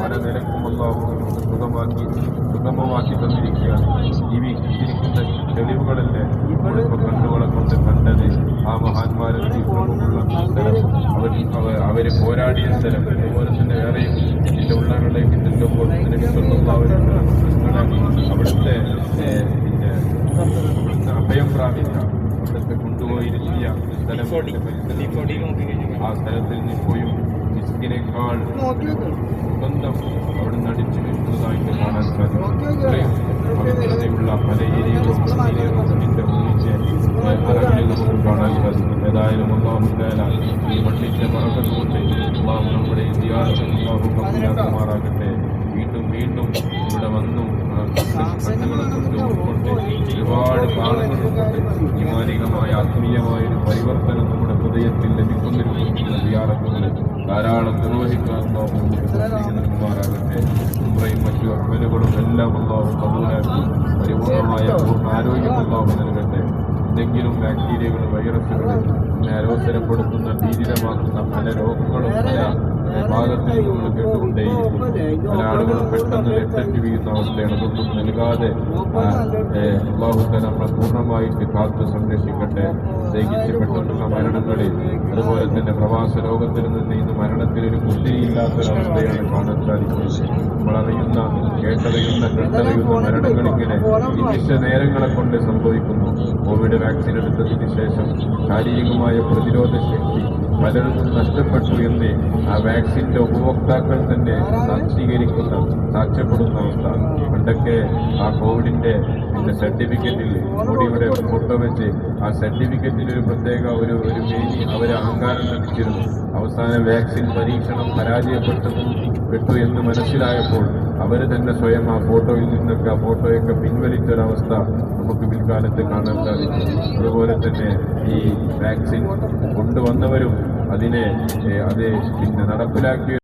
പല നിലക്കും അല്ലാഹു സുഗമമാക്കി തന്നിരിക്കുകയാണ്. ജീവിച്ചിരിക്കുന്ന തെളിവുകളല്ലേ നമ്മളിപ്പോൾ കണ്ണുകളെ കൊണ്ട് കണ്ടത്. ആ മഹാന്മാരെ സ്ഥലം, അവര് പോരാടിയ സ്ഥലം, അതുപോലെ തന്നെ വേറെയും ഇതിൻ്റെ ഉള്ളകളിലേക്ക് ചെല്ലുമ്പോൾ അവിടുത്തെ അഭയം പ്രാപിച്ച, അവിടുത്തെ കൊണ്ടുപോയിരുത്തിയ സ്ഥലം, ആ സ്ഥലത്തിൽ നിൽക്കുകയും മിസ്കിനേക്കാൾ സുഗന്ധം അവിടെ നിന്ന് അടിച്ചു വരുന്നതായിട്ട് കാണാൻ സാധിക്കും. ഇത്രയും പവിത്രതയുള്ള പല ഏരിയകളും റൂമിന്റെ ഒന്നിച്ച് അറകളിൽ നമുക്ക് കാണാൻ സാധിക്കും. ഏതായാലും അല്ലാഹു തആല ഈ മണ്ണിന്റെ ബറക്കത്തുകൊണ്ട് അല്ലാഹു നമ്മുടെ ഈ സിയാറത്ത് അല്ലാഹു കബൂലാക്കുമാറാകട്ടെ. വീണ്ടും വീണ്ടും ഇവിടെ വന്നു കണ്ണുകളെ കൊണ്ട് ഉൾക്കൊണ്ട് ഒരുപാട് പാഠങ്ങളുണ്ട്. ഈമാനികമായ ആത്മീയമായ ഒരു പരിവർത്തനം നമ്മുടെ ഹൃദയത്തിൽ ലഭിക്കുന്നതിനുള്ള സിയാറത്തുകൾ ധാരാളം നിർവഹിക്കാൻ അല്ലാഹു നൽകുമാറാകട്ടെ. ഉംറയും മറ്റു അമലുകളും എല്ലാം അല്ലാഹു കബൂലാക്കി പരിപൂർണമായ ആരോഗ്യം അല്ലാഹു നൽകട്ടെ. എന്തെങ്കിലും ബാക്ടീരിയകൾ, വൈറസുകൾ അലോസരപ്പെടുത്തുന്ന ഭീതിതമാക്കുന്ന പല രോഗങ്ങളും പല ഭാഗത്തിൽ നമ്മൾ കേട്ടുകൊണ്ടേയിരിക്കും. പല ആളുകളും പെട്ടെന്ന് രക്തം വീഴുന്ന അവസ്ഥയാണ്. അതൊന്നും നൽകാതെ അല്ലാഹു തആല നമ്മളെ പൂർണ്ണമായിട്ട് കാത്തു സംരക്ഷിക്കട്ടെ. പ്രത്യേകിച്ച് പെട്ടെന്നുള്ള മരണങ്ങളിൽ, അതുപോലെ തന്നെ പ്രവാസ ലോകത്തിൽ നിന്ന് ഇന്ന് മരണത്തിലൊരു മുദ്രയില്ലാത്തൊരവസ്ഥയാണ് കാണാൻ സാധിക്കുന്നത്. നമ്മളറിയുന്ന, കേട്ടറിയുന്ന, കണ്ടറിയുന്ന മരണങ്ങളിങ്ങനെ നിമിഷ നേരങ്ങളെ കൊണ്ട് സംഭവിക്കുന്നു. കോവിഡ് വാക്സിൻ എടുത്തതിന് ശേഷം ശാരീരികമായ പ്രതിരോധ ശക്തി പലർക്കും നഷ്ടപ്പെട്ടു എന്ന് ആ വാക്സിന്റെ ഉപഭോക്താക്കൾ തന്നെ സാക്ഷ്യപ്പെടുന്ന അവസ്ഥ. പണ്ടൊക്കെ ആ കോവിഡിന്റെ സർട്ടിഫിക്കറ്റിൽ മോഡിയുടെ ഫോട്ടോ വെച്ച് ആ സർട്ടിഫിക്കറ്റിൽ ഒരു പ്രത്യേക ഒരു മേനി അവരെ അഹങ്കാരം ലഭിച്ചിരുന്നു. അവസാന വാക്സിൻ പരീക്ഷണം പരാജയപ്പെട്ടു എന്ന് മനസ്സിലായപ്പോൾ അവർ തന്നെ സ്വയം ആ ഫോട്ടോയിൽ നിന്നൊക്കെ ആ ഫോട്ടോയൊക്കെ പിൻവലിച്ചൊരവസ്ഥ നമുക്ക് പിൽക്കാലത്ത് കാണാൻ സാധിക്കും. അതുപോലെ തന്നെ ഈ വാക്സിൻ കൊണ്ടുവന്നവരും അത് നടപ്പിലാക്കിയ